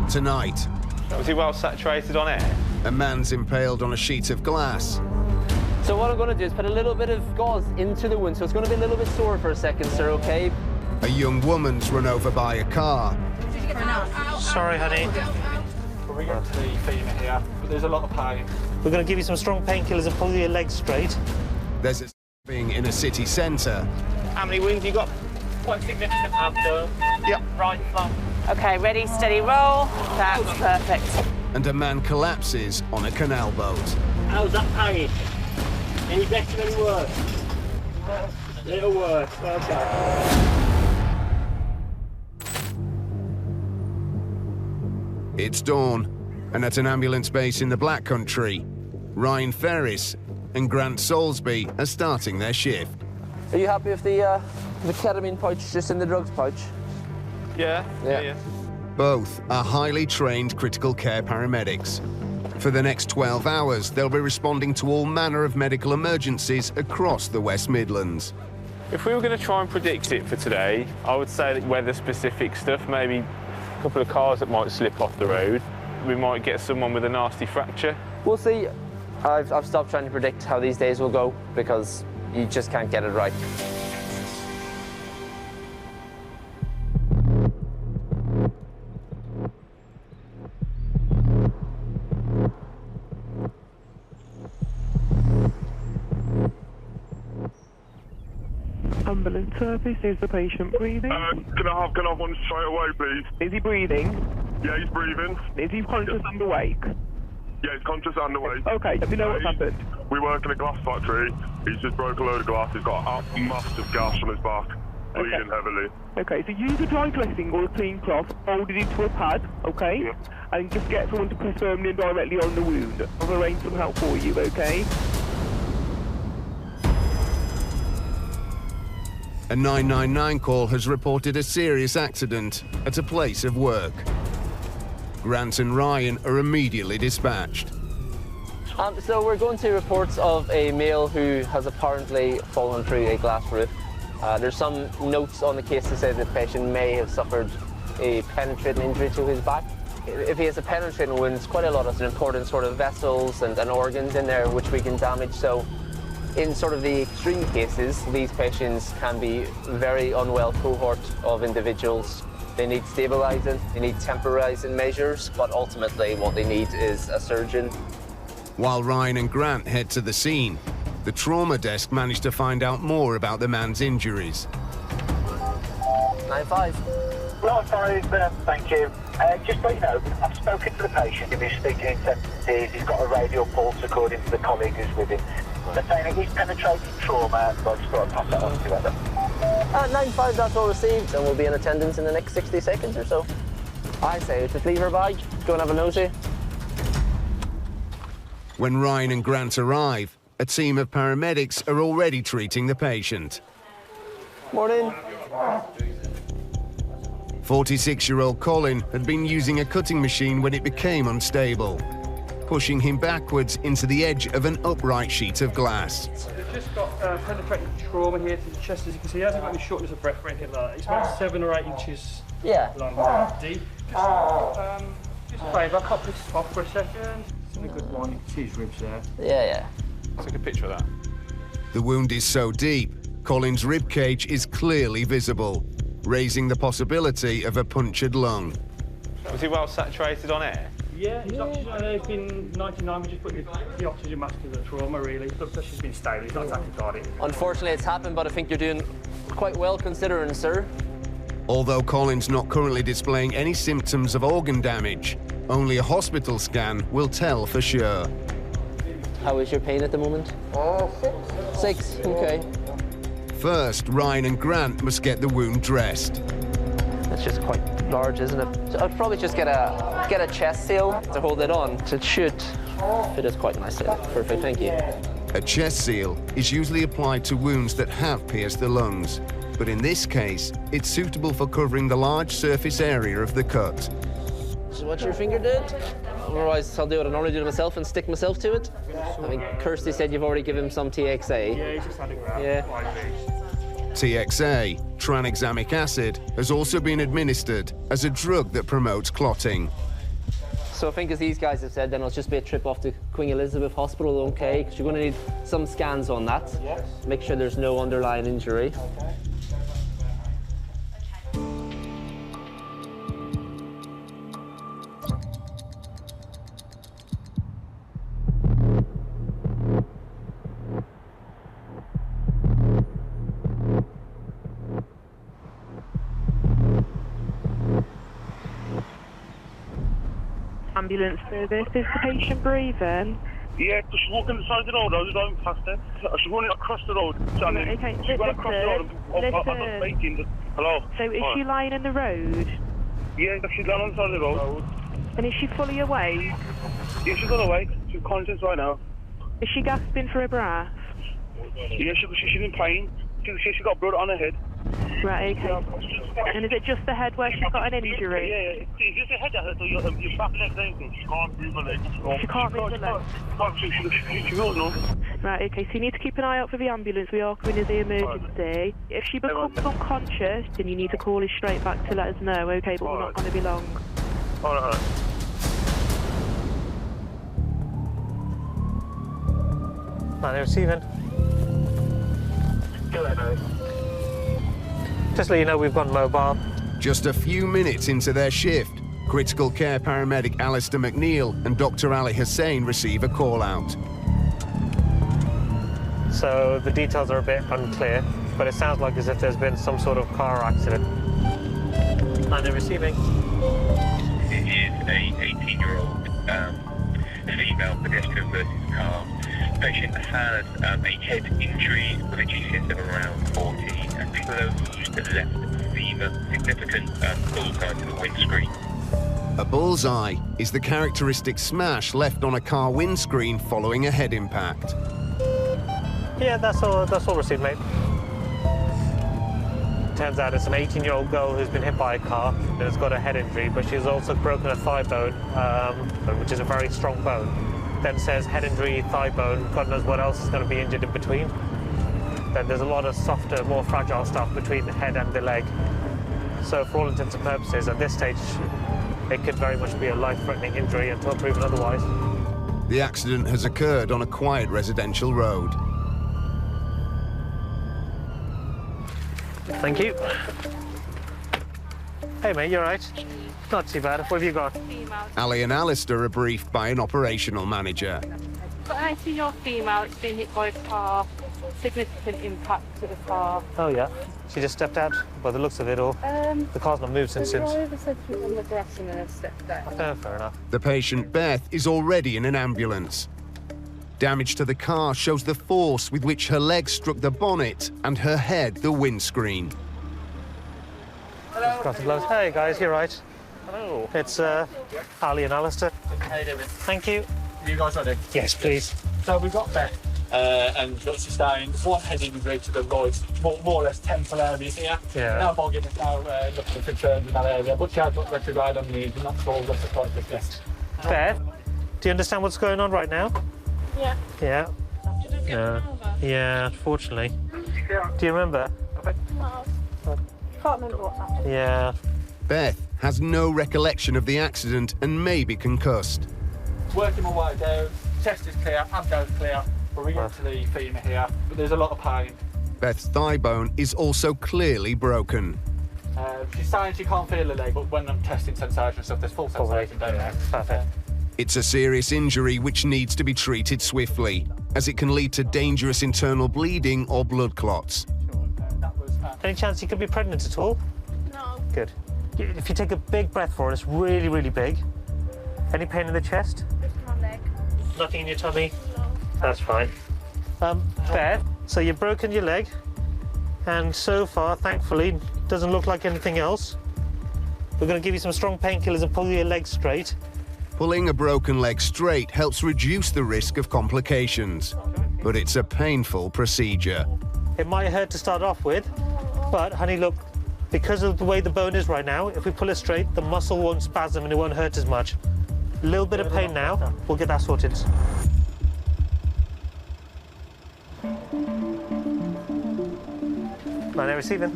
Tonight, was he well saturated on air? a man's impaled on a sheet of glass. So what I'm going to do is put a little bit of gauze into the wound, so it's going to be a little bit sore for a second, sir, okay? A young woman's run over by a car. Sorry, honey. We got to the femur here, but there's a lot of pain. We're going to give you some strong painkillers and pull your legs straight. There's a stabbing in a city centre. How many wounds you got? Quite significant abdomen. Yep. Right flank. Okay, ready, steady, roll. That's perfect. And a man collapses on a canal boat. How's that pain? Any better, any worse? A little worse, okay. It's dawn, and at an ambulance base in the Black Country, Ryan Ferris and Grant Soulsby are starting their shift. Are you happy with the ketamine pouch just in the drugs pouch? Yeah. Both are highly trained critical care paramedics. For the next 12 hours, they'll be responding to all manner of medical emergencies across the West Midlands. If we were going to try and predict it for today, I would say that weather-specific stuff, maybe a couple of cars that might slip off the road. We might get someone with a nasty fracture. We'll see. I've stopped trying to predict how these days will go because you just can't get it right. Ambulance service, is the patient breathing? Can I have one straight away, please? Is he breathing? Yeah, he's breathing. Is he conscious and awake? Yeah, he's conscious and awake. Okay, let me know what's happened. We work in a glass factory. He's just broke a load of glass. He's got a massive gash on his back, bleeding heavily. Okay, so use a dry dressing or a clean cloth, fold it into a pad, okay? Yeah. And just get someone to press firmly and directly on the wound. I'll arrange some help for you, okay? A 999 call has reported a serious accident at a place of work. Grant and Ryan are immediately dispatched. So we're going to reports of a male who has apparently fallen through a glass roof. There's some notes on the case to say the patient may have suffered a penetrating injury to his back. If he has a penetrating wound, it's quite a lot of important sort of vessels and organs in there which we can damage. So in sort of the extreme cases, these patients can be very unwell cohort of individuals. They need stabilizing, they need temporizing measures, but ultimately what they need is a surgeon. While Ryan and Grant head to the scene, the trauma desk managed to find out more about the man's injuries. 9-5. Right, thank you. Just so you know, I've spoken to the patient. If he's speaking in sentences, he's got a radial pulse according to the colleague who's with him. They're saying it is penetrating trauma, but I just thought I'd pass that on to you. 9-5, that's all received, and we'll be in attendance in the next 60 seconds or so. I say, just leave her bag, go and have a nosy. When Ryan and Grant arrive, a team of paramedics are already treating the patient. Morning. 46-year-old Colin had been using a cutting machine when it became unstable, pushing him backwards into the edge of an upright sheet of glass. We've just got penetrating trauma here to the chest, as you can see. He hasn't got any shortness of breath or anything like that. It's about 7 or 8 inches long, deep. Just favour, I'll cut this off for a second. It's in a good one. You can see his ribs there. Yeah. Take a picture of that. The wound is so deep, Colin's rib cage is clearly visible, raising the possibility of a punctured lung. Was he well saturated on air? Yeah, his oxygen has been 99. We just put the oxygen mask to the trauma, really. Blood pressure's been stable. He's not tachycardic. Unfortunately, it's happened, but I think you're doing quite well considering, sir. Although Colin's not currently displaying any symptoms of organ damage, only a hospital scan will tell for sure. How is your pain at the moment? 6, okay. First, Ryan and Grant must get the wound dressed. It's just quite large, isn't it? So I'd probably just get a chest seal to hold it on. It should fit us quite nicely. Perfect, thank you. A chest seal is usually applied to wounds that have pierced the lungs, but in this case, it's suitable for covering the large surface area of the cut. So what your finger did? Otherwise, I'll do what I normally do to myself and stick myself to it. I mean, Kirsty said you've already given him some TXA. Yeah, he's just had a grab. Yeah. TXA, tranexamic acid, has also been administered as a drug that promotes clotting. So I think, as these guys have said, then it'll just be a trip off to Queen Elizabeth Hospital, okay? Because you're going to need some scans on that. Yes. Make sure there's no underlying injury. Okay. Ambulance service. Is the patient breathing? Yeah, because she's walking the side of the road. I was driving past her. She's running across the road. Okay, she's running across the road. I was making. Hello? So is she lying in the road? Yeah, she's lying on the side of the road. And is she fully awake? Yeah, she's not awake. She's conscious right now. Is she gasping for a breath? Yeah, she's in pain. She got blood on her head. Right, okay. And is it just the head where she's got an injury? Yeah. It's just the head that hurts, so your back leg's anything. She can't move her legs. She can't move her legs? She will, no. Right, okay, so you need to keep an eye out for the ambulance. We are coming to the emergency. If she becomes unconscious, then you need to call us straight back to let us know, okay? But we're not going to be long. All right. Right, they're receiving. Go ahead, mate. Just to let you know, we've gone mobile. Just a few minutes into their shift, critical care paramedic Alistair McNeil and Dr. Ali Hussain receive a call-out. So the details are a bit unclear, but it sounds like as if there's been some sort of car accident. And they're receiving. It is a 18-year-old female pedestrian versus car. Patient has a head injury with a GCS of around 40 and closed left femur, significant bullseye to the windscreen. A bullseye is the characteristic smash left on a car windscreen following a head impact. Yeah, that's all received, mate. Turns out it's an 18-year-old girl who's been hit by a car and has got a head injury, but she's also broken a thigh bone, which is a very strong bone. Then says head injury, thigh bone, God knows what else is going to be injured in between. Then there's a lot of softer, more fragile stuff between the head and the leg. So for all intents and purposes, at this stage, it could very much be a life-threatening injury until proven otherwise. The accident has occurred on a quiet residential road. Thank you. Hey mate, you all right? Not too bad. What have you got? Ali and Alistair are briefed by an operational manager. But I see your female, it's been hit by a car, significant impact to the car. Oh yeah, she just stepped out by the looks of it all. The car's not moved since. The driver said she was on the grass and then stepped out. Fair enough. The patient, Beth, is already in an ambulance. Damage to the car shows the force with which her legs struck the bonnet and her head the windscreen. Hello. Hey guys, you right? Hello. It's Ali and Alistair. How you doing? Thank you. You guys ready? Yes, please. So we've got Beth and got sustained one head injury to the right, more or less temple area here. Yeah. Now Morgan is now looking for concerns in that area, but she has got retrograde on the knee, not sure what's the process yet. Beth, do you understand what's going on right now? Yeah. Yeah. You didn't get run over? Yeah, unfortunately. Do you remember? No. Can't remember what happened. Yeah. Beth has no recollection of the accident and may be concussed. Working my way down, chest is clear, abdomen clear, but we get to the femur here, but there's a lot of pain. Beth's thigh bone is also clearly broken. She's saying she can't feel the leg, but when I'm testing sensation and stuff, there's full sensation down there. Perfect. It's a serious injury which needs to be treated swiftly, as it can lead to dangerous internal bleeding or blood clots. Any chance you could be pregnant at all? No. Good. If you take a big breath for it, it's really, really big. Any pain in the chest? Just my leg. Nothing in your tummy? No. That's fine. Beth, so you've broken your leg, and so far, thankfully, doesn't look like anything else. We're going to give you some strong painkillers and pull your leg straight. Pulling a broken leg straight helps reduce the risk of complications, but it's a painful procedure. It might hurt to start off with, but honey, look, because of the way the bone is right now, if we pull it straight, the muscle won't spasm and it won't hurt as much. A little bit of pain now, we'll get that sorted. Right, they're receiving.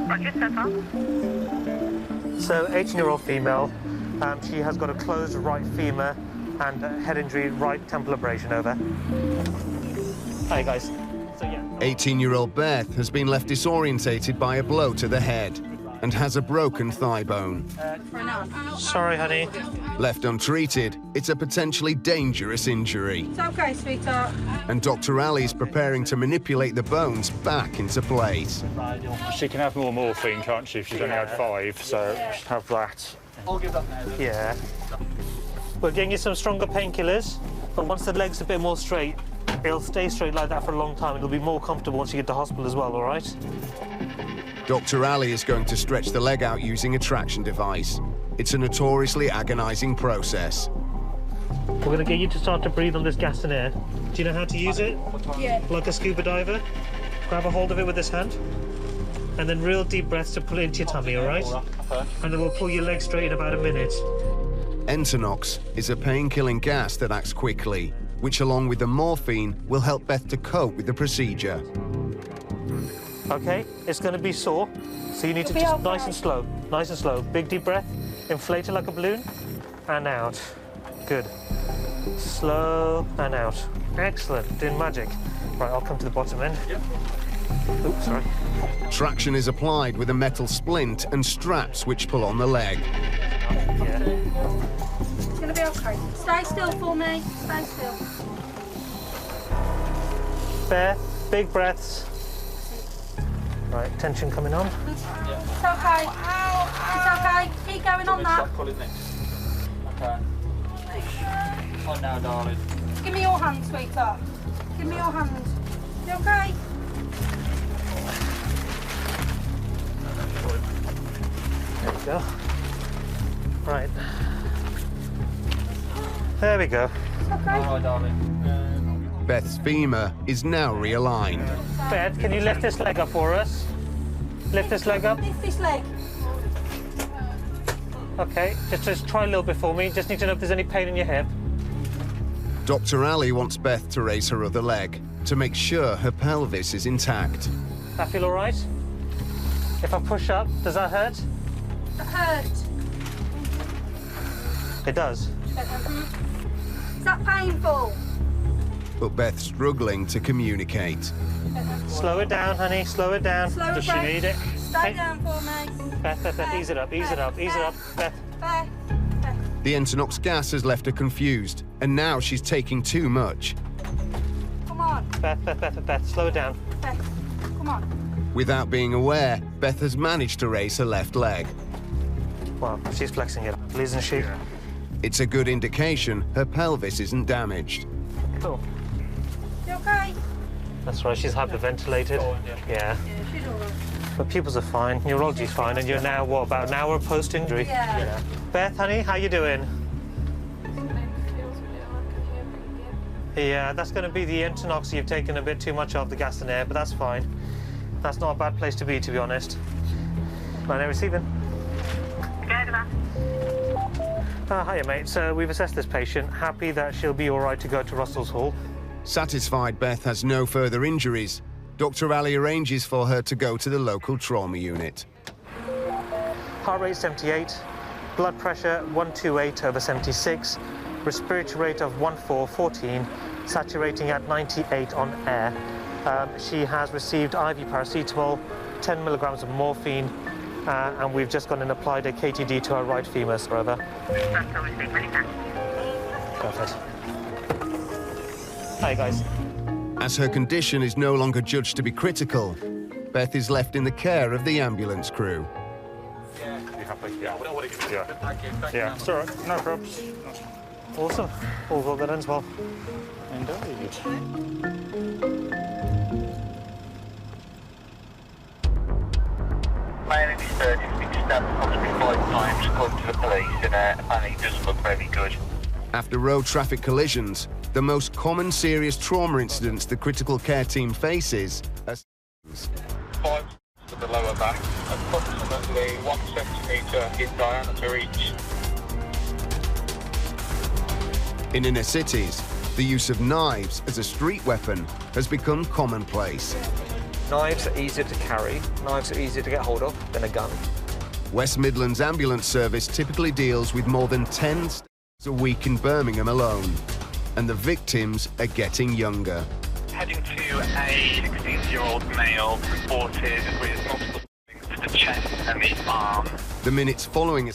Roger, so far. So 18-year-old female, she has got a closed right femur and head injury, right temple abrasion, over. Hi guys. So yeah. 18-year-old Beth has been left disorientated by a blow to the head and has a broken thigh bone. Sorry, honey. Left untreated, it's a potentially dangerous injury. It's okay, sweetheart. And Dr. Ali is preparing to manipulate the bones back into place. She can have more morphine, can't she, if she's only had 5, so she'll have that. I'll give that now. Yeah. We're getting you some stronger painkillers, but once the leg's a bit more straight, it'll stay straight like that for a long time. It'll be more comfortable once you get to hospital as well, all right? Dr. Ali is going to stretch the leg out using a traction device. It's a notoriously agonizing process. We're going to get you to start to breathe on this gas and air. Do you know how to use it? Yeah. Like a scuba diver? Grab a hold of it with this hand, and then real deep breaths to pull it into your tummy, all right? And then we'll pull your leg straight in about a minute. Entonox is a pain-killing gas that acts quickly, which along with the morphine will help Beth to cope with the procedure. Okay, it's going to be sore, so you need to just nice and slow. Big deep breath, inflate it like a balloon, and out. Good. Slow and out. Excellent, doing magic. Right, I'll come to the bottom end. Yep. Oops, sorry. Traction is applied with a metal splint and straps which pull on the leg. Yeah. It's going to be okay. Stay still for me. Stay still. There, big breaths. Right, tension coming on. It's okay. It's okay. Keep going on that. Stop pulling next. Okay. On now, darling. Give me your hand, sweetheart. Give me your hand. You okay? There we go. Right. There we go. It's okay. All right, darling. Beth's femur is now realigned. Beth, can you lift this leg up for us? Lift this leg up. Lift this leg. Okay, just try a little bit for me. Just need to know if there's any pain in your hip. Dr. Ali wants Beth to raise her other leg to make sure her pelvis is intact. That feel all right? If I push up, does that hurt? It hurts. It does. Is that painful? But Beth's struggling to communicate. Slow it down, honey. Slow it down. Slow Does she breath. need it? Stay down for me. Beth, ease it up, ease it up, ease it up. Beth. Beth. The Entonox gas has left her confused, and now she's taking too much. Come on. Beth, slow it down. Beth. Come on. Without being aware, Beth has managed to raise her left leg. Well, she's flexing it, isn't she? It's a good indication her pelvis isn't damaged. Cool. You okay? That's right, she's hyperventilated. Yeah. Yeah, she's all right. But pupils are fine, neurology's fine, and you're now, what, about an hour post-injury? Yeah. Beth, honey, how you doing? Yeah, that's going to be the Entonox you've taken a bit too much of, the gas and air, but that's fine. That's not a bad place to be honest. Right, now receiving. Hiya, mate. So we've assessed this patient. Happy that she'll be all right to go to Russell's Hall. Satisfied Beth has no further injuries, Dr. Ali arranges for her to go to the local trauma unit. Heart rate 78, blood pressure 128/76, respiratory rate of 1414, saturating at 98 on air. She has received IV paracetamol, 10 milligrams of morphine, and we've just gone and applied a KTD to her right femur, brother. Perfect. Hi, guys. As her condition is no longer judged to be critical, Beth is left in the care of the ambulance crew. You happy? Yeah. Yeah, it's all right. No problems. Awesome. All well, that ends well. Indeed. Male in his 30s has been stabbed approximately 5 times, according to the police, and apparently he doesn't look very good. After road traffic collisions, the most common serious trauma incidents the critical care team faces are 5 to the lower back, approximately 1 centimetre in diameter each. In inner cities, the use of knives as a street weapon has become commonplace. Knives are easier to carry, knives are easier to get hold of than a gun. West Midlands Ambulance Service typically deals with more than 10 stays a week in Birmingham alone, and the victims are getting younger. Heading to a 16-year-old male reported with multiple to the chest and the arm. The minutes following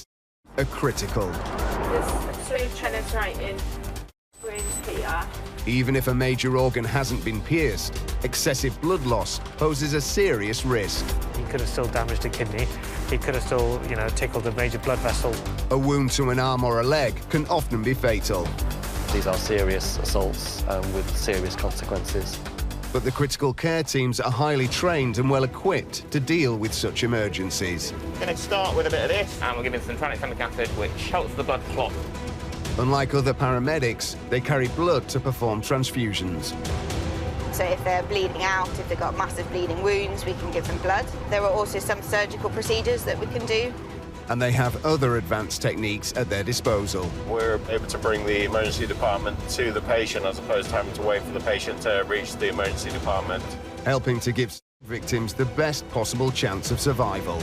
are critical. There's 3 penetrating wounds here. Even if a major organ hasn't been pierced, excessive blood loss poses a serious risk. He could have still damaged a kidney. He could have still, tickled a major blood vessel. A wound to an arm or a leg can often be fatal. These are serious assaults with serious consequences. But the critical care teams are highly trained and well equipped to deal with such emergencies. Going to start with a bit of this, and we're giving some tranexamic acid, which helps the blood clot. Unlike other paramedics, they carry blood to perform transfusions. So if they're bleeding out, if they've got massive bleeding wounds, we can give them blood. There are also some surgical procedures that we can do. And they have other advanced techniques at their disposal. We're able to bring the emergency department to the patient as opposed to having to wait for the patient to reach the emergency department. Helping to give victims the best possible chance of survival.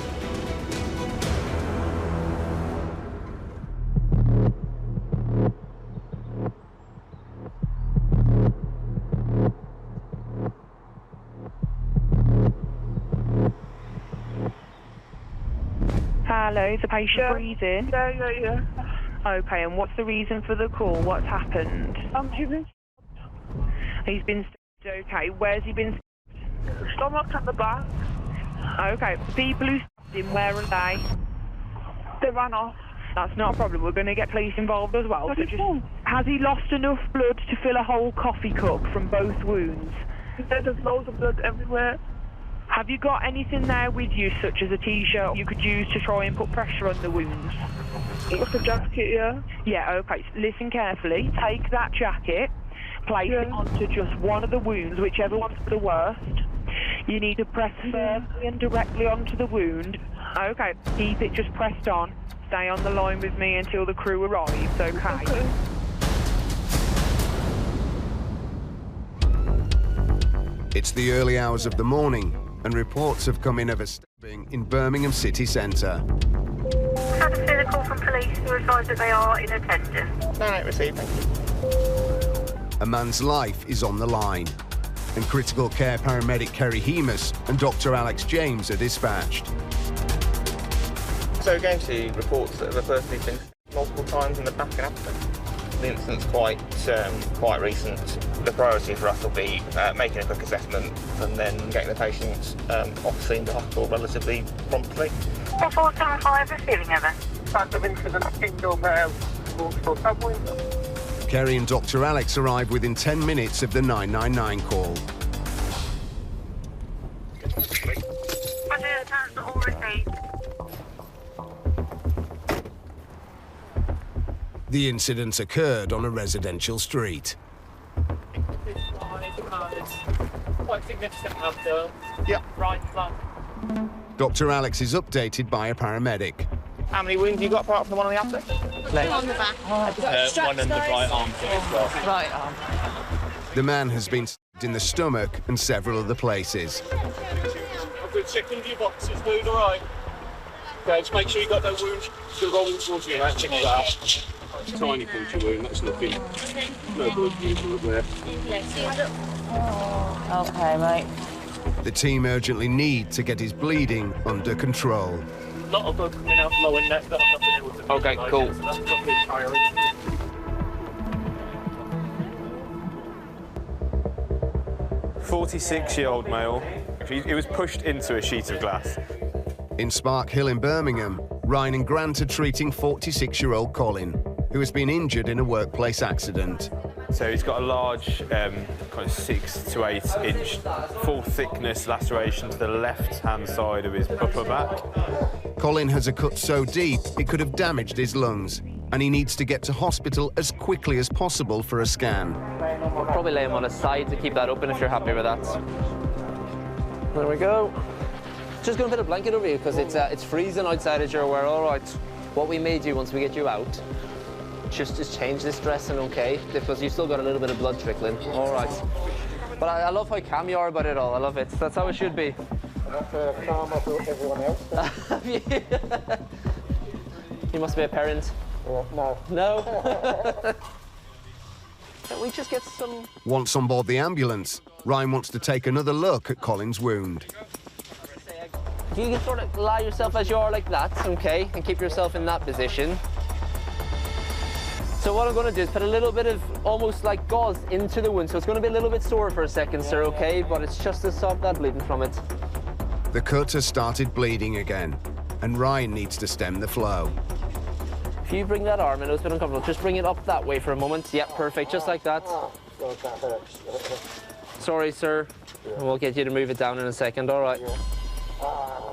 Hello, the patient breathing? Yeah. Okay, and what's the reason for the call? What's happened? He's been He's been stabbed, okay. Where's he been stabbed? Stomach and the back. Okay, the people who stabbed him, where are they? They ran off. That's not a problem. We're going to get police involved as well. So has he lost enough blood to fill a whole coffee cup from both wounds? There's loads of blood everywhere. Have you got anything there with you, such as a T-shirt you could use to try and put pressure on the wounds? Like a jacket, yeah. Yeah, okay. Listen carefully. Take that jacket, place it onto just one of the wounds, whichever one's the worst. You need to press firmly and directly onto the wound. Okay, keep it just pressed on. Stay on the line with me until the crew arrives, okay? It's the early hours of the morning, and reports have come in of a stabbing in Birmingham city centre. We've had a physical from police who advise that they are in attendance. No, received, thank you. A man's life is on the line, and critical care paramedic Kerry Hemus and Dr. Alex James are dispatched. So we're going to reports that the person has been stabbed multiple times in the back and abdomen. The incident's quite recent. The priority for us will be making a quick assessment and then getting the patient off scene to hospital relatively promptly. 4475 receiving over. Fact of incident, single male, multiple subway. Kerry and Dr. Alex arrive within 10 minutes of the 999 call. Roger, that's all received. The incident occurred on a residential street. Quite significant after. Yep. Right flank. Dr. Alex is updated by a paramedic. How many wounds have you got apart from the one on the abdomen? Two on the back. One in the right arm. Right arm. The man has been stabbed in the stomach and several other places. I've been checking your boxes, dude, all right? Okay, just make sure you got no wounds still rolling towards you, mate. Check that out. Tiny puncture wound, that's nothing. No blood up there. Okay, mate. The team urgently need to get his bleeding under control. A lot of blood coming out lower neck that I've not been able to. Okay, cool. So that's got me tiring. 46-year-old male. He was pushed into a sheet of glass. In Spark Hill in Birmingham, Ryan and Grant are treating 46-year-old Colin, who has been injured in a workplace accident. So he's got a large, kind of 6 to 8 inch, full thickness laceration to the left-hand side of his upper back. Colin has a cut so deep it could have damaged his lungs, and he needs to get to hospital as quickly as possible for a scan. We'll probably lay him on his side to keep that open if you're happy with that. There we go. Just going to put a blanket over you because it's freezing outside, as you're aware. All right. What we may do once we get you out, just change this dressing, okay? Because you've still got a little bit of blood trickling. All right. But I love how calm you are about it all. I love it. That's how it should be. That's calm off everyone else. You must be a parent. No. No? Can we just get some... Once on board the ambulance, Ryan wants to take another look at Colin's wound. You can sort of lie yourself as you are like that, okay, and keep yourself in that position. So what I'm going to do is put a little bit of almost like gauze into the wound, so it's going to be a little bit sore for a second, sir, okay, but it's just to stop that bleeding from it. The cut has started bleeding again, and Ryan needs to stem the flow. If you bring that arm, I know it's a bit uncomfortable, just bring it up that way for a moment. Yep, perfect, just like that. God, that hurts. Sorry, sir. And we'll get you to move it down in a second, all right?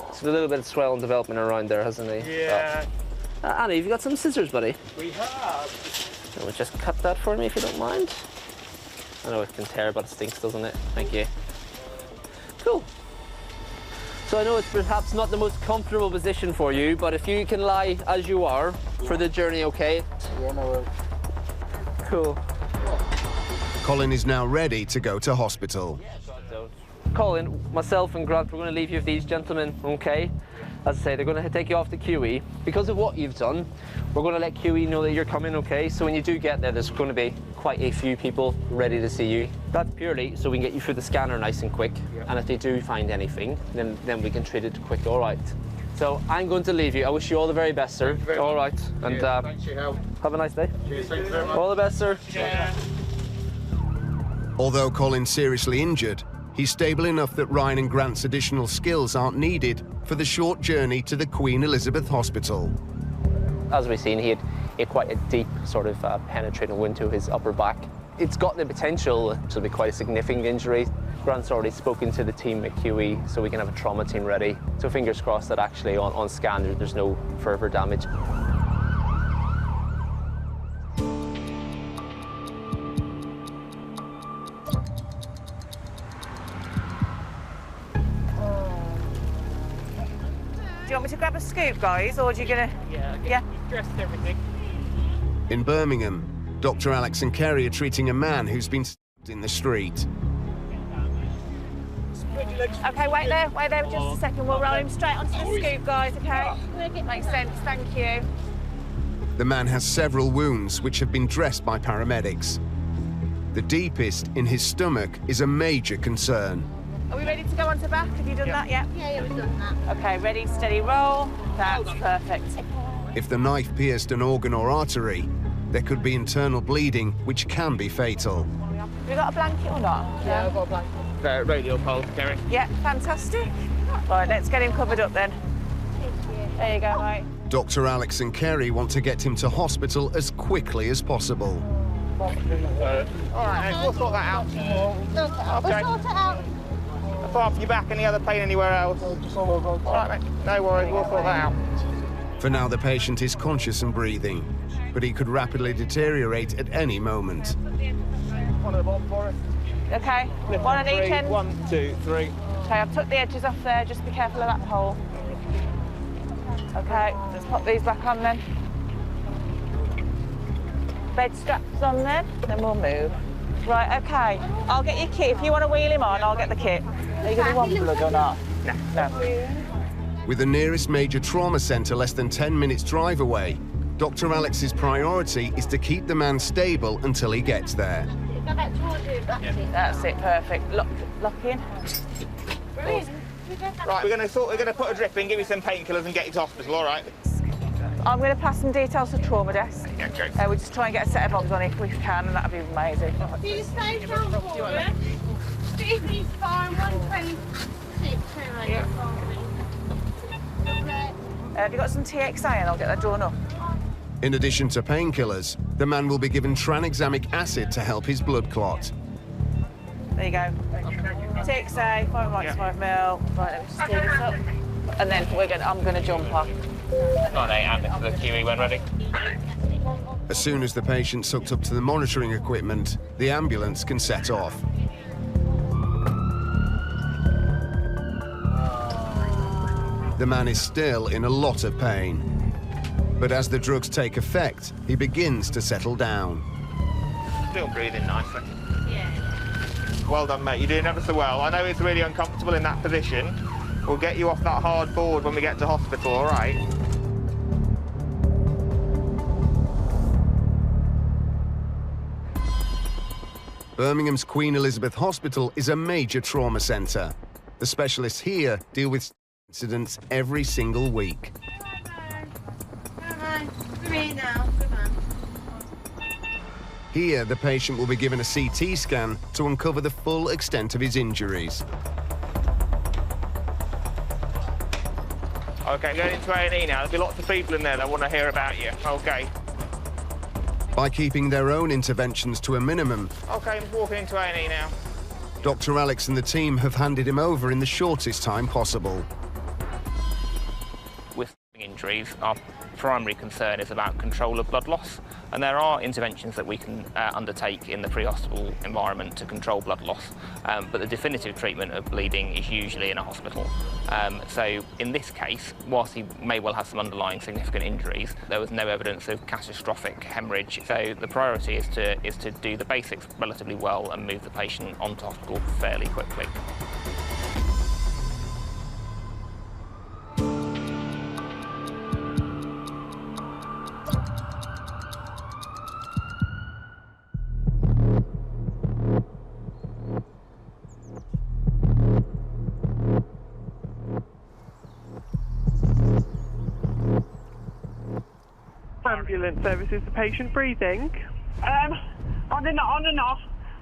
It's a little bit of swell and development around there, hasn't he? Yeah. Annie, have you got some scissors, buddy? We have. We'll just cut that for me, if you don't mind. I know it can tear, but it stinks, doesn't it? Thank you. Cool. So I know it's perhaps not the most comfortable position for you, but if you can lie as you are for the journey, okay? Yeah, no worries. Cool. Colin is now ready to go to hospital. Colin, myself and Grant, we're going to leave you with these gentlemen, okay? As I say, they're going to take you off to QE. Because of what you've done, we're going to let QE know that you're coming, okay? So when you do get there, there's going to be quite a few people ready to see you. That's purely so we can get you through the scanner nice and quick. And if they do find anything, then we can treat it quick, all right? So I'm going to leave you. I wish you all the very best, sir. All right. And thanks for your help. Have a nice day. Cheers, thank you very much. All the best, sir. Yeah. Although Colin's seriously injured, he's stable enough that Ryan and Grant's additional skills aren't needed for the short journey to the Queen Elizabeth Hospital. As we've seen, he had quite a deep sort of penetrating wound to his upper back. It's got the potential to be quite a significant injury. Grant's already spoken to the team at QE, so we can have a trauma team ready. So fingers crossed that actually on scan there's no further damage. Do you want me to grab a scoop, guys, or are you gonna... Yeah. Dressed everything. In Birmingham, Dr. Alex and Kerry are treating a man who's been stabbed in the street. Okay, wait there just a second. We'll roll him straight onto the scoop, guys, okay? Makes sense, thank you. The man has several wounds which have been dressed by paramedics. The deepest in his stomach is a major concern. Are we ready to go onto back? Have you done that yet? Yeah, we've done that. Okay, ready, steady, roll. That's perfect. If the knife pierced an organ or artery, there could be internal bleeding, which can be fatal. Have you got a blanket or not? Yeah, I've got a blanket. Radio pole, Kerry. Yeah, fantastic. Right, let's get him covered up then. There you go, mate. Dr. Alex and Kerry want to get him to hospital as quickly as possible. All right, we'll sort that out. We'll sort it out. Apart from your back, any other pain anywhere else? All right, mate. No worries, we'll sort that out. For now, the patient is conscious and breathing, but he could rapidly deteriorate at any moment. One at the bottom for us. Okay, one on each end. 1, 2, 3. Okay, I've took the edges off there, just be careful of that hole. Okay, let's pop these back on then. Bed straps on then we'll move. Right, okay, I'll get your kit. If you want to wheel him on, I'll get the kit. Are you going to want blood or not? No. With the nearest major trauma centre less than 10 minutes drive away, Dr. Alex's priority is to keep the man stable until he gets there. That's it, perfect. Lock in. Brilliant. Right, we're going to put a drip in, give you some painkillers and get you to hospital, all right? I'm going to pass some details to trauma desk. Okay. We'll just try and get a set of bombs on if we can, and that'd be amazing. Do you stay down for it? Stevie's fine, 126. Have you got some TXA and I'll get that drawn up? In addition to painkillers, the man will be given tranexamic acid to help his blood clot. There you go. TXA, 5 mil. Right, let me just do this up. And then I'm going to jump off. Right, and into the QE when ready. As soon as the patient's hooked up to the monitoring equipment, the ambulance can set off. The man is still in a lot of pain. But as the drugs take effect, he begins to settle down. Still breathing nicely. Yeah. Well done, mate. You're doing ever so well. I know it's really uncomfortable in that position, We'll get you off that hard board when we get to hospital, all right? Birmingham's Queen Elizabeth Hospital is a major trauma centre. The specialists here deal with incidents every single week. Come on, come here now, come on. Here, the patient will be given a CT scan to uncover the full extent of his injuries. Okay, going into A&E now. There'll be lots of people in there that want to hear about you. Okay. By keeping their own interventions to a minimum, Okay, I'm walking into A&E now. Dr. Alex and the team have handed him over in the shortest time possible. With injuries, our primary concern is about control of blood loss, and there are interventions that we can undertake in the pre-hospital environment to control blood loss, but the definitive treatment of bleeding is usually in a hospital. So in this case, whilst he may well have some underlying significant injuries, there was no evidence of catastrophic hemorrhage. So the priority is to do the basics relatively well and move the patient onto hospital fairly quickly. Ambulance services, the patient breathing? On and off.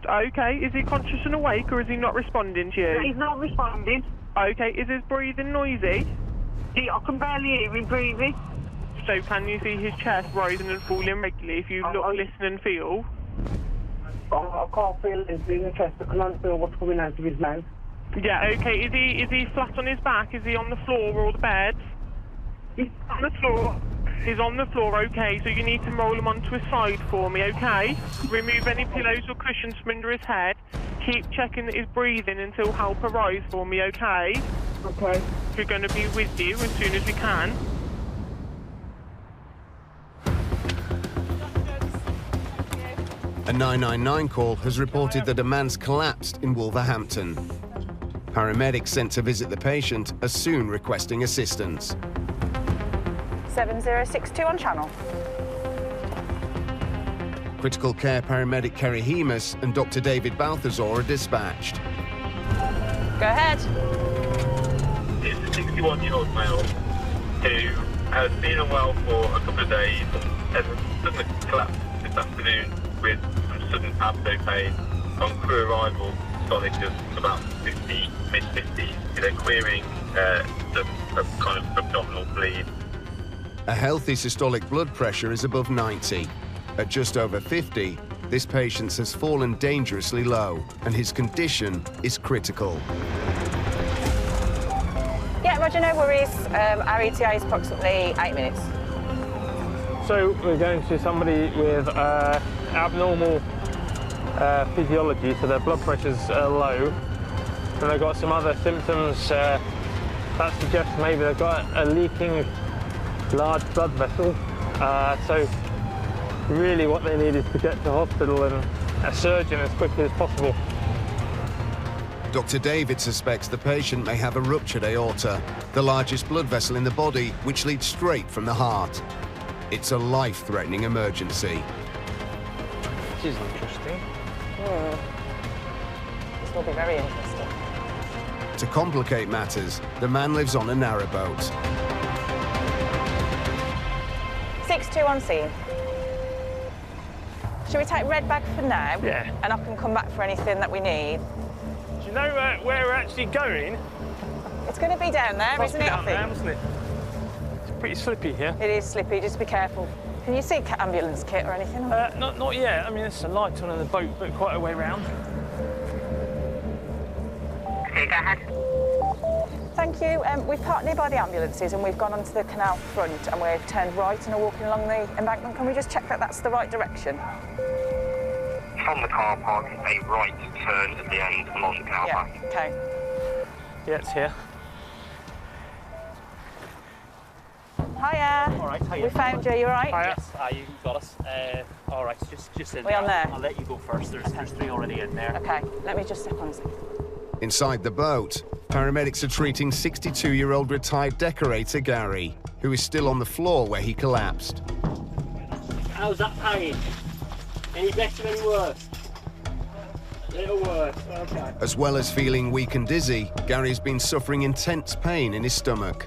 Okay, is he conscious and awake or is he not responding to you? He's not responding. Okay, is his breathing noisy? I can barely hear him breathing. So can you see his chest rising and falling regularly if you look, listen and feel? I can't feel anything in the chest. I can only feel what's coming out of his mouth. Yeah, okay, is he flat on his back? Is he on the floor or the bed? He's on the floor. He's on the floor, okay, so you need to roll him onto his side for me, okay? Remove any pillows or cushions from under his head. Keep checking that he's breathing until help arrives for me, okay? Okay. We're going to be with you as soon as we can. A 999 call has reported that a man's collapsed in Wolverhampton. Paramedics sent to visit the patient are soon requesting assistance. 7062 on channel. Critical care paramedic Kerry Hemus and Dr. David Balthazar are dispatched. Go ahead. It's a 61-year-old male who has been unwell for a couple of days and suddenly collapsed this afternoon with some sudden abdo pain. On crew arrival, starting just about 50, mid-50s, they're querying some kind of abdominal bleed. A healthy systolic blood pressure is above 90. At just over 50, this patient has fallen dangerously low, and his condition is critical. Yeah, Roger, no worries. Our ETA is approximately 8 minutes. So we're going to somebody with abnormal physiology, so their blood pressure's low, and they've got some other symptoms that suggest maybe they've got a leaking large blood vessel. So really what they need is to get to hospital and a surgeon as quickly as possible. Dr. David suspects the patient may have a ruptured aorta, the largest blood vessel in the body, which leads straight from the heart. It's a life-threatening emergency. This is interesting. This will be very interesting. To complicate matters, the man lives on a narrowboat. 62 on scene. Should we take red bag for now? Yeah. And I can come back for anything that we need. Do you know where we're actually going? It's going to be down there, isn't it? Down there, isn't it? It's pretty slippy here. It is slippy, just be careful. Can you see ambulance kit or anything? Not yet. I mean, there's a light on in the boat, but quite a way round. Okay, go ahead. Thank you. We've parked nearby the ambulances and we've gone onto the canal front and we've turned right and are walking along the embankment. Can we just check that that's the right direction? From the car park, a right turn at the end along the canal park. Okay. Yeah, it's here. Hiya. All right, hiya. We found you. You all right? Yes, you got us. All right, just in We on there? I'll let you go first. There's three already in there. Okay, let me just step on a second. Inside the boat, Paramedics are treating 62-year-old retired decorator Gary, who is still on the floor where he collapsed. How's that pain? Any better, any worse? A little worse, okay. As well as feeling weak and dizzy, Gary's been suffering intense pain in his stomach.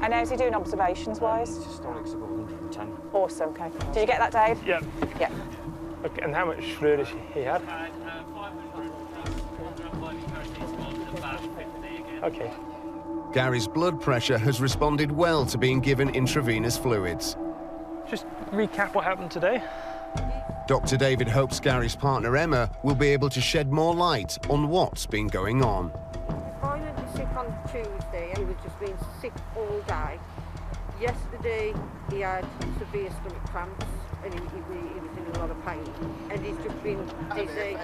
And how's he doing observations-wise? Systolics above 110. Awesome, okay. Did you get that, Dave? Yeah. Yeah. Okay, and how much fluid has he had? Okay. Gary's blood pressure has responded well to being given intravenous fluids. Just recap what happened today. Dr. David hopes Gary's partner Emma will be able to shed more light on what's been going on. I went sick on Tuesday and he was just being sick all day. Yesterday he had severe stomach cramps and he was in a lot of pain. And he's just been dizzy,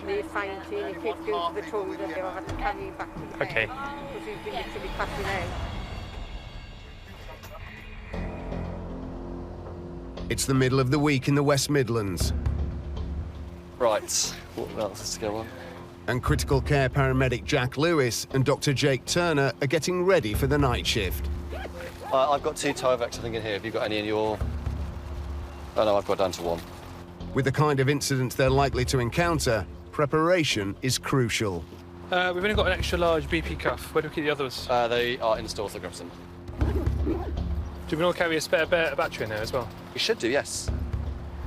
near fainting, he keeps going to the toilet and I had to carry him back to the bed because he's been literally passing out. It's the middle of the week in the West Midlands. Right, what else is to go on? And critical care paramedic Jack Lewis and Dr. Jake Turner are getting ready for the night shift. I've got 2 Tyvek, I think, in here. Have you got any in your... Oh, no, I've got down to 1. With the kind of incidents they're likely to encounter, preparation is crucial. We've only got an extra large BP cuff. Where do we keep the others? They are in the store, so grab some. Do we all carry a spare battery in there as well? We should do, yes.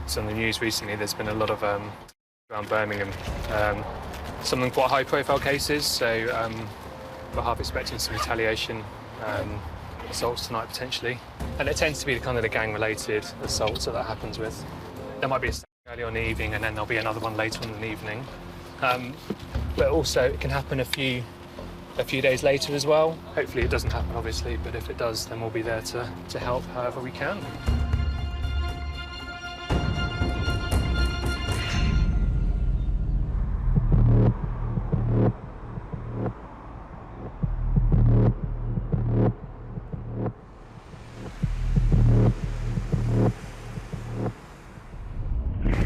So on the news recently, there's been a lot of around Birmingham, some of them quite high-profile cases. So we're half expecting some retaliation assaults tonight potentially, and it tends to be kind of the gang-related assaults that happens with. There might be a early on in the evening, and then there'll be another one later on in the evening. But also, it can happen a few days later as well. Hopefully it doesn't happen, obviously, but if it does, then we'll be there to help however we can.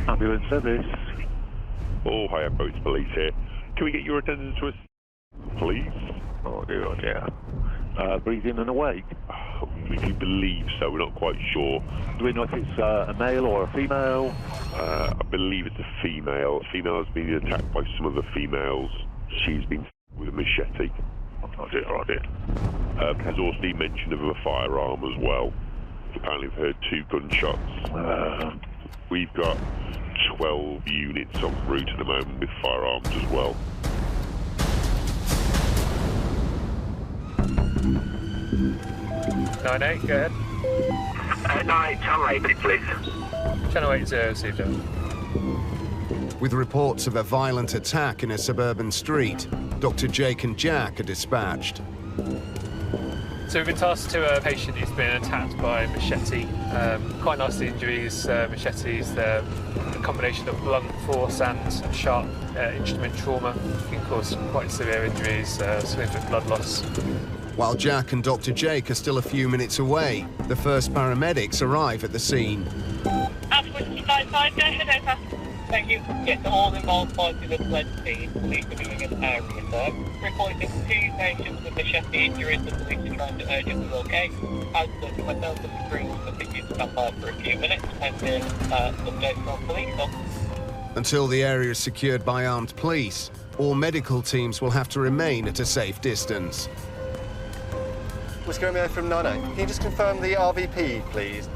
Ambulance service. Oh, hi, it's police here. Can we get your attendance to us, please? Oh dear. Breathe in and awake? We do believe so, we're not quite sure. Do we know if it's a male or a female? I believe it's a female. A female has been attacked by some other females. She's been with a machete. Oh dear. There's also been mention of a firearm as well. Apparently we've heard 2 gunshots. We've got 12 units en route at the moment with firearms as well. Nine 8, go ahead. 9, channel 8, please. Channel 80, received it. With reports of a violent attack in a suburban street, Dr. Jake and Jack are dispatched. So we've been tasked to a patient who's been attacked by a machete. Quite nasty injuries. Machetes, they're a combination of blunt force and sharp instrument trauma. Can cause quite severe injuries, significant blood loss. While Jack and Dr. Jake are still a few minutes away, the first paramedics arrive at the scene. Alpha 55, go ahead, over. Thank you. Get all involved parties of lead team. Police are doing an area search. Reporting 2 patients with machete injuries. The police are trying to urgently locate. As such, myself and the crew will continue to stand by for a few minutes and then updates from police. Until the area is secured by armed police, all medical teams will have to remain at a safe distance. Whiskey Romeo from 98. Can you just confirm the RVP, please?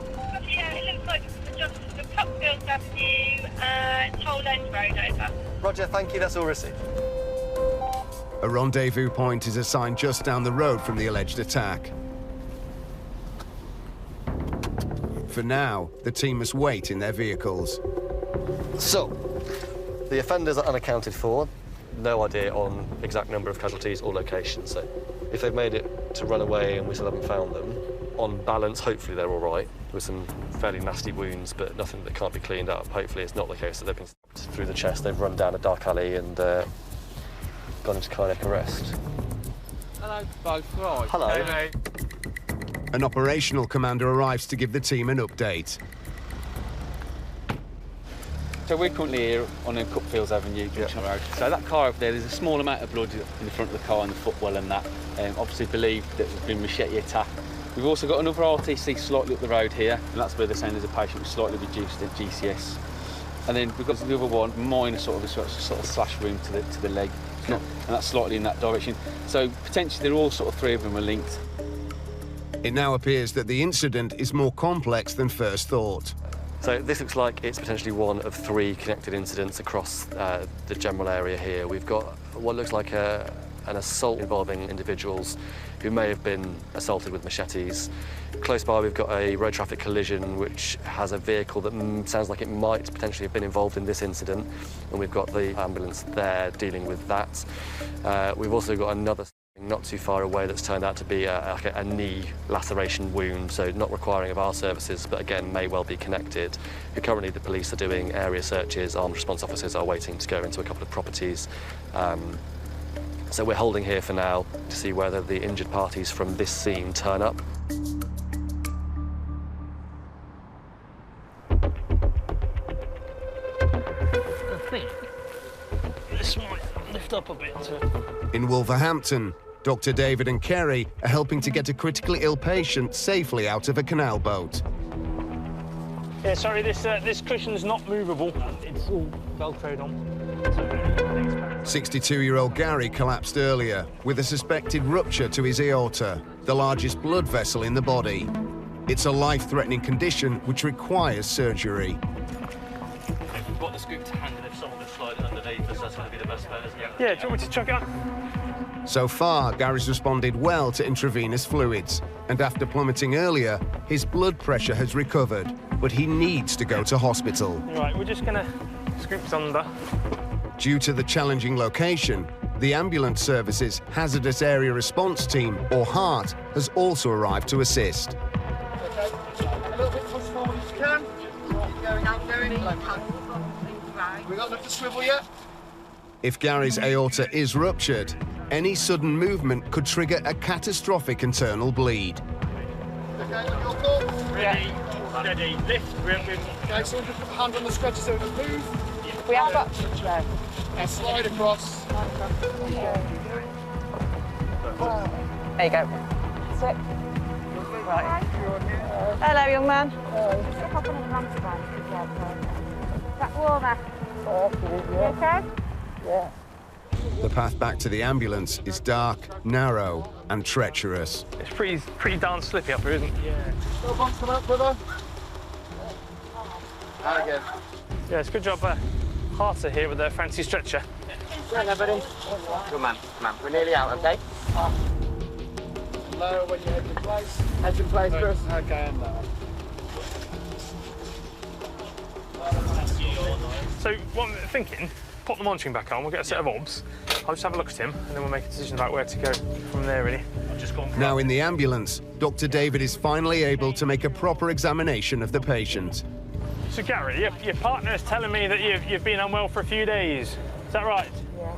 Yeah, it looks like it's just the Topfield Avenue, Toll End Road, over. Roger, thank you, that's all received. A rendezvous point is assigned just down the road from the alleged attack. For now, the team must wait in their vehicles. So, the offenders are unaccounted for. No idea on exact number of casualties or location. So, if they've made it to run away and we still haven't found them, on balance, hopefully they're all right, with some fairly nasty wounds, but nothing that can't be cleaned up. Hopefully it's not the case that they've been stabbed through the chest, they've run down a dark alley and gone into cardiac arrest. Hello, both. Right. Hello. Hey. An operational commander arrives to give the team an update. So we're currently here on Cutfields Avenue, Junction Road. So that car over there, there's a small amount of blood in the front of the car and the footwell and that. Obviously believed that there's been machete attack. We've also got another RTC slightly up the road here, and that's where they're saying there's a patient with slightly reduced GCS. And then we've got the other one, minor sort of slash wound to the leg, and that's slightly in that direction. So potentially they're all three of them are linked. It now appears that the incident is more complex than first thought. So this looks like it's potentially one of 3 connected incidents across the general area here. We've got what looks like an assault involving individuals who may have been assaulted with machetes. Close by we've got a road traffic collision which has a vehicle that sounds like it might potentially have been involved in this incident, and we've got the ambulance there dealing with that. We've also got another not too far away that's turned out to be a knee laceration wound, so not requiring of our services, but again may well be connected. Currently the police are doing area searches, armed response officers are waiting to go into a couple of properties. So we're holding here for now to see whether the injured parties from this scene turn up. I think this might lift up a bit. In Wolverhampton, Dr. David and Kerry are helping to get a critically ill patient safely out of a canal boat. Yeah, sorry, this cushion's not movable. It's all Velcroed on. 62-year-old Gary collapsed earlier with a suspected rupture to his aorta, the largest blood vessel in the body. It's a life-threatening condition which requires surgery. If we've got the scoop to hand, and if someone can slide it underneath us, that's going to be the best bet, isn't it? Yeah, do you want me to chuck it up? So far, Gary's responded well to intravenous fluids, and after plummeting earlier, his blood pressure has recovered, but he needs to go to hospital. Right, we're just going to scoop this under. Due to the challenging location, the ambulance service's hazardous area response team, or HART, has also arrived to assist. Okay, a little bit push forward as you can. We got enough to swivel yet? If Gary's aorta is ruptured, any sudden movement could trigger a catastrophic internal bleed. Okay, on your call. Ready, steady, lift. Okay, so we'll just put a hand on the stretcher so it can move. We have got... No. And slide across. There you go. Sit. Right. Hello, young man. Sit up on the lamp stand. Is that warmer? You okay? Yeah. The path back to the ambulance is dark, narrow, and treacherous. It's pretty darn slippy up here, isn't it? Yeah. No bumps come out, brother. And again. Yeah, it's a good job Harter here with their fancy stretcher. Yeah, no, buddy. Good man, we're nearly out, okay? Lower when you head in place. Head in place, Chris. Okay, and lower. So, what I'm thinking, pop the monitoring back on, we'll get a set of obs. I'll just have a look at him, and then we'll make a decision about where to go from there, really. Now in the ambulance, Dr. David is finally able to make a proper examination of the patient. So, Gary, your partner is telling me that you've been unwell for a few days. Is that right? Yeah.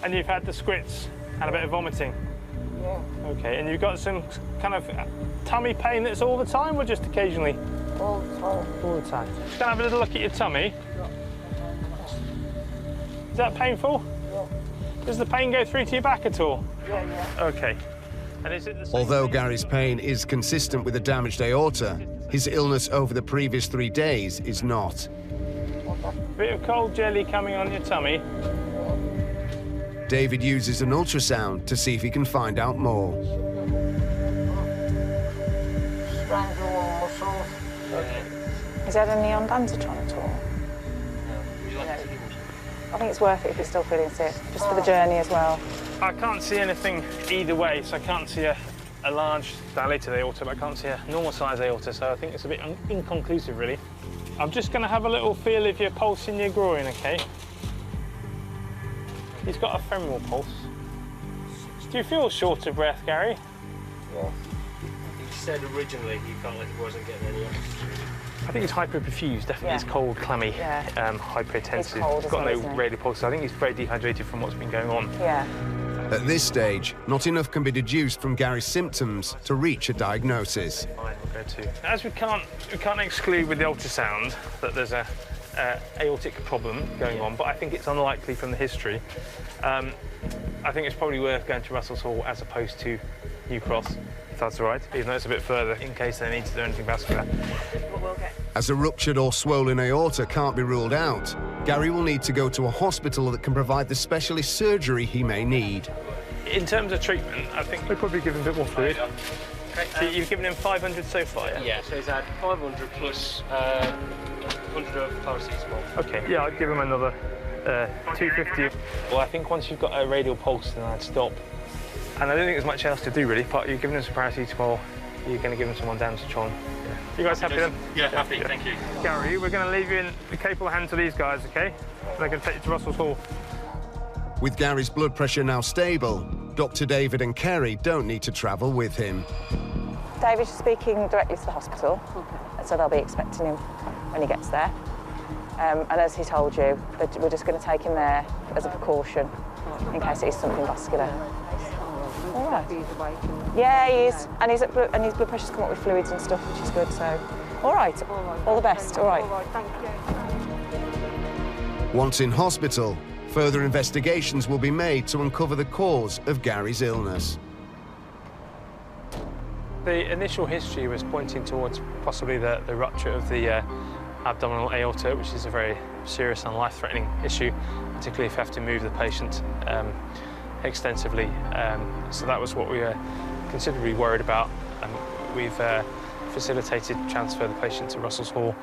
And you've had the squits and a bit of vomiting? Yeah. OK, and you've got some kind of tummy pain that's all the time, or just occasionally? All the time. All the time. Just gonna have a little look at your tummy. Is that painful? Yeah. Does the pain go through to your back at all? Yeah, yeah. OK. And is it the same Although thing? Gary's pain is consistent with a damaged aorta, his illness over the previous 3 days is not. Bit of cold jelly coming on your tummy. David uses an ultrasound to see if he can find out more. Strangle all muscles. Has he had any ondansetron at all? I think it's worth it if you're still feeling sick, just for the journey as well. I can't see anything either way, so I can't see a large dilated aorta, but I can't see a normal size aorta, so I think it's a bit inconclusive, really. I'm just going to have a little feel of your pulse in your groin, OK? He's got a femoral pulse. Do you feel short of breath, Gary? Yeah. He said originally he felt like he wasn't getting any oxygen. I think he's hyperperfused, definitely. Yeah. He's cold, clammy, Yeah. hypertensive. He's cold He's as got well, no isn't he? radial pulse, so I think he's very dehydrated from what's been going on. Yeah. At this stage, not enough can be deduced from Gary's symptoms to reach a diagnosis. Fine, we'll go to. As we can't exclude with the ultrasound that there's a aortic problem going on, but I think it's unlikely from the history. I think it's probably worth going to Russell's Hall as opposed to New Cross, if that's all right, even though it's a bit further, in case they need to do anything vascular. As a ruptured or swollen aorta can't be ruled out, Gary will need to go to a hospital that can provide the specialist surgery he may need. In terms of treatment, I think we'd probably give him a bit more fluid. Okay. So you've given him 500 so far, yeah? Yeah, so he's had 500 plus 100 of paracetamol. Okay, yeah, I'd give him another 250. Well, I think once you've got a radial pulse, then I'd stop. And I don't think there's much else to do, really, but you're giving him some paracetamol, you're going to give him some ondansetron. Yeah. You guys happy then? Yeah, happy, thank you. Gary, we're going to leave you in the capable hands of these guys, OK? They're going to take you to Russell's Hall. With Gary's blood pressure now stable, Dr. David and Kerry don't need to travel with him. David's speaking directly to the hospital, so they'll be expecting him when he gets there. And as he told you, we're just going to take him there as a precaution in case it is something vascular. All right. Yeah, he is, and his blood pressure's come up with fluids and stuff, which is good. So, all right, all the best. All right. Thank you. Once in hospital, further investigations will be made to uncover the cause of Gary's illness. The initial history was pointing towards possibly the rupture of the abdominal aorta, which is a very serious and life-threatening issue, particularly if you have to move the patient extensively. So that was what we were considerably worried about. We've facilitated transfer of the patient to Russell's Hall,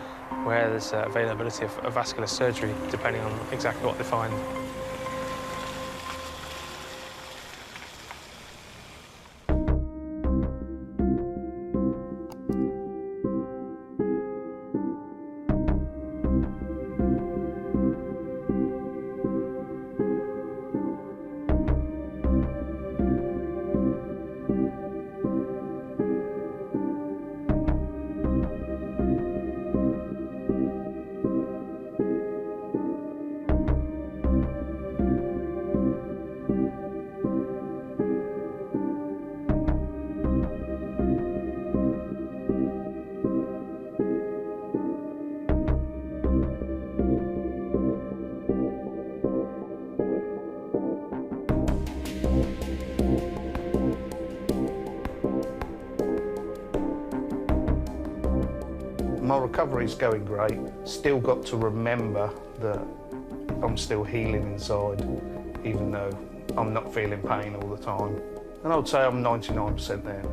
where there's availability of vascular surgery, depending on exactly what they find. My recovery's going great. Still got to remember that I'm still healing inside, even though I'm not feeling pain all the time. And I would say I'm 99% there.